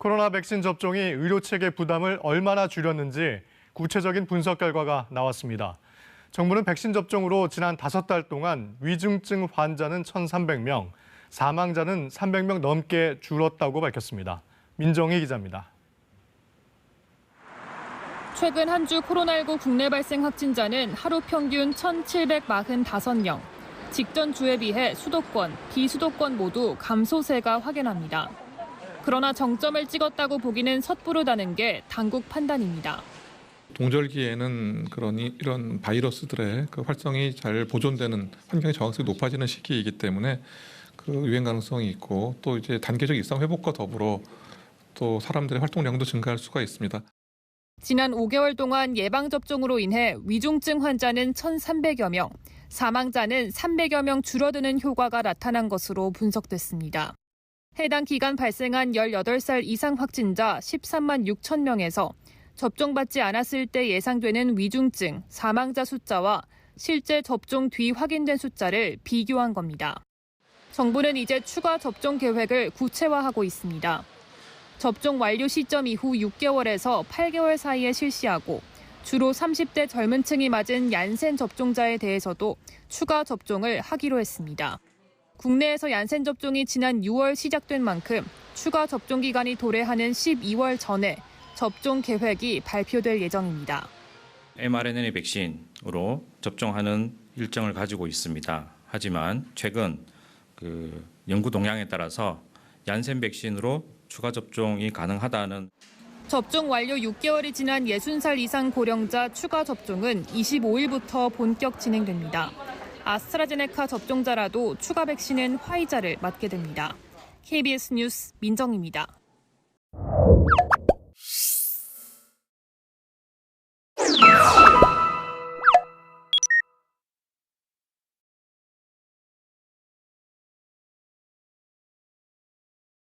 코로나 백신 접종이 의료체계 부담을 얼마나 줄였는지 구체적인 분석 결과가 나왔습니다. 정부는 백신 접종으로 지난 5달 동안 위중증 환자는 1,300명, 사망자는 300명 넘게 줄었다고 밝혔습니다. 민정희 기자입니다. 최근 한 주 코로나19 국내 발생 확진자는 하루 평균 1,745명. 직전 주에 비해 수도권, 비수도권 모두 감소세가 확연합니다. 그러나 정점을 찍었다고 보기는 섣부르다는 게 당국 판단입니다. 동절기에는 이런 바이러스들의 활성이 잘 보존되는 환경의 정확성이 높아지는 시기이기 때문에 유행 가능성이 있고 또 이제 단계적 일상 회복과 더불어 또 사람들의 활동량도 증가할 수가 있습니다. 지난 5개월 동안 예방접종으로 인해 위중증 환자는 1,300여 명, 사망자는 300여 명 줄어드는 효과가 나타난 것으로 분석됐습니다. 해당 기간 발생한 18살 이상 확진자 13만 6천 명에서 접종받지 않았을 때 예상되는 위중증, 사망자 숫자와 실제 접종 뒤 확인된 숫자를 비교한 겁니다. 정부는 이제 추가 접종 계획을 구체화하고 있습니다. 접종 완료 시점 이후 6개월에서 8개월 사이에 실시하고 주로 30대 젊은 층이 맞은 얀센 접종자에 대해서도 추가 접종을 하기로 했습니다. 국내에서 얀센 접종이 지난 6월 시작된 만큼 추가 접종 기간이 도래하는 12월 전에 접종 계획이 발표될 예정입니다. mRNA 백신으로 접종하는 일정을 가지고 있습니다. 하지만 최근 연구 동향에 따라서 얀센 백신으로 추가 접종이 가능하다는 접종 완료 6개월이 지난 60살 이상 고령자 추가 접종은 25일부터 본격 진행됩니다. 아스트라제네카 접종자라도 추가 백신은 화이자를 맞게 됩니다. KBS 뉴스 민정입니다.